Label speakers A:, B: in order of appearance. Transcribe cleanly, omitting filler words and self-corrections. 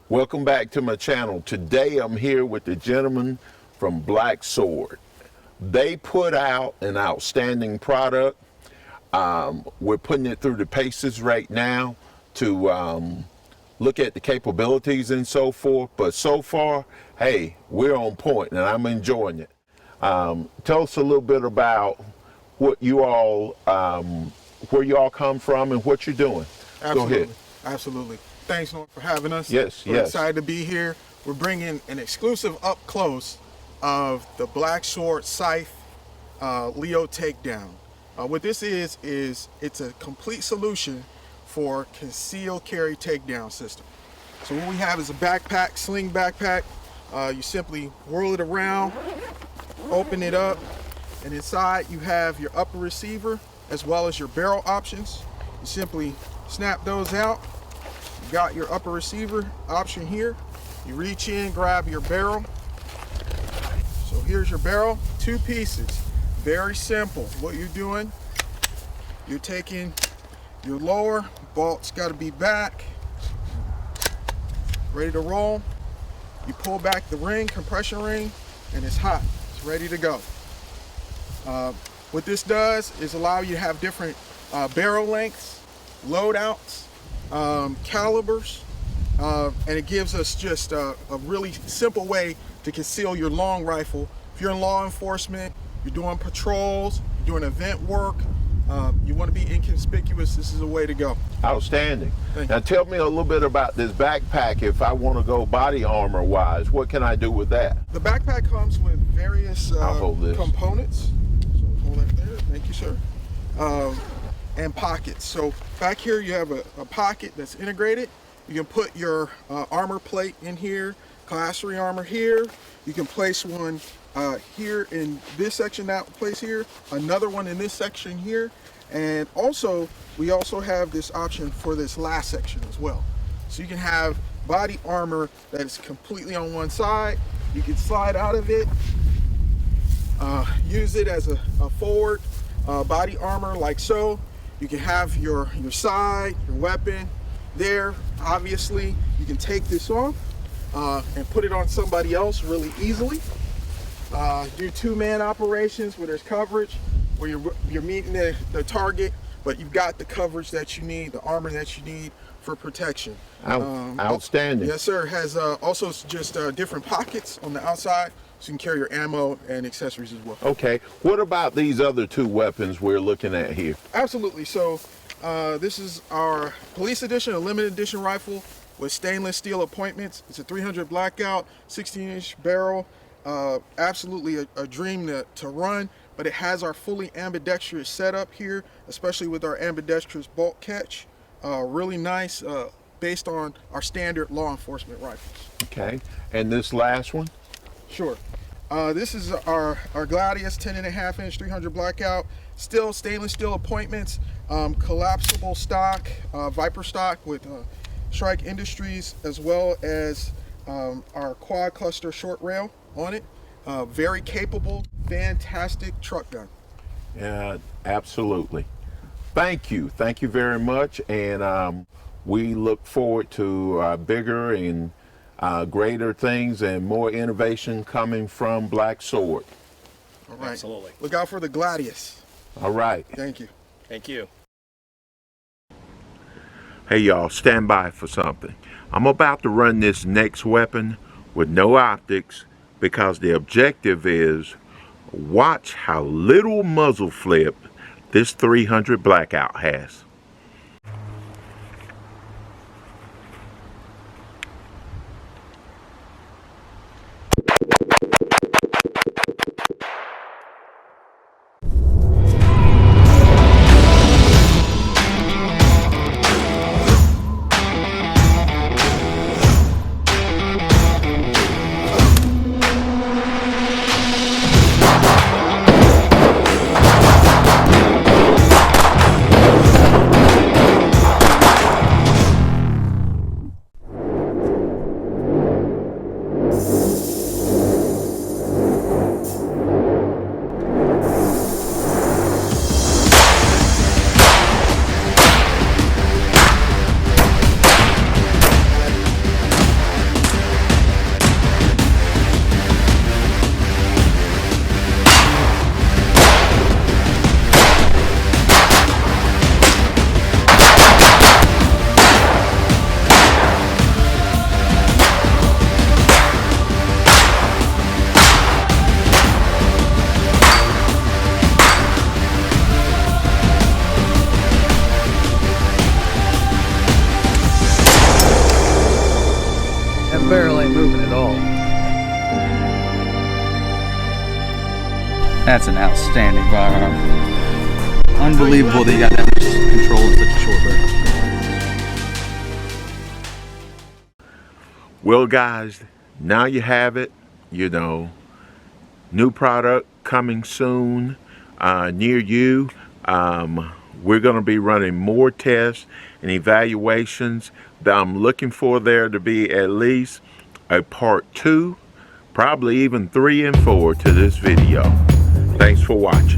A: Welcome back to my channel. Today I'm here with the gentleman from Blacksword. They put out an outstanding product. We're putting it through the paces right now to look at the capabilities and so forth. But so far, hey, we're on point and I'm enjoying it. Tell us a little bit about what you all, where you all come from and what you're doing.
B: Absolutely.
A: Go ahead.
B: Absolutely. Thanks, Norm, for having us.
A: Yes,
B: We're
A: yes.
B: excited to be here. We're bringing an exclusive up close of the Blacksword Scythe Leo Takedown. What this is it's a complete solution for concealed carry takedown system. So what we have is a backpack, sling backpack. You simply whirl it around, open it up, and inside you have your upper receiver as well as your barrel options. You simply snap those out. You got your upper receiver option here. You reach in, grab your barrel. So here's your barrel, 2 pieces. Very simple. What you're doing, you're taking your lower, bolt's got to be back, ready to roll. You pull back the ring, compression ring, and it's hot. It's ready to go. What this does is allow you to have different barrel lengths, loadouts, calibers, and it gives us just a really simple way to conceal your long rifle. If you're in law enforcement, you're doing patrols, you're doing event work, you want to be inconspicuous, this is a way to go.
A: Outstanding.
B: Thank
A: Now
B: you.
A: tell me a little bit about this backpack. If I want to go body armor wise, what can I do with that?
B: The backpack comes with various
A: I'll hold this.
B: components. So hold that there, thank you, sir. And pockets. So back here you have a pocket that's integrated. You can put your armor plate in here, class 3 armor here. You can place one here in this section, that place here, another one in this section here, and also we also have this option for this last section as well. So you can have body armor that is completely on one side. You can slide out of it, use it as a forward body armor like so. You can have your side, your weapon there. Obviously, you can take this off and put it on somebody else really easily. Do 2-man operations where there's coverage, where you're meeting the target, but you've got the coverage that you need, the armor that you need for protection.
A: Outstanding.
B: Yes, sir. It has also just different pockets on the outside, so you can carry your ammo and accessories as well.
A: Okay. What about these other 2 weapons we're looking at here?
B: Absolutely. So this is our police edition, a limited edition rifle with stainless steel appointments. It's a 300 blackout, 16-inch barrel. Absolutely a dream to run, but it has our fully ambidextrous setup here, especially with our ambidextrous bolt catch. Really nice, based on our standard law enforcement rifles.
A: Okay. And this last one?
B: Sure. This is our Gladius 10.5-inch 300 blackout, still stainless steel appointments, collapsible stock, Viper stock with Strike Industries, as well as our quad cluster short rail on it. Very capable, fantastic truck gun.
A: Yeah, absolutely. Thank you very much, and we look forward to bigger and greater things and more innovation coming from Blacksword.
B: All right.
C: Absolutely.
B: Look out for the Gladius.
A: All right.
B: Thank you.
C: Thank you.
A: Hey y'all, stand by for something. I'm about to run this next weapon with no optics because the objective is watch how little muzzle flip this 300 blackout has.
C: barrel ain't moving at all. That's an outstanding firearm. Unbelievable that you got that much control in such a short barrel.
A: Well, guys, now you have it. You know, new product coming soon near you. We're going to be running more tests and evaluations. I'm looking for there to be at least a part 2, probably even 3 and 4 to this video. Thanks for watching.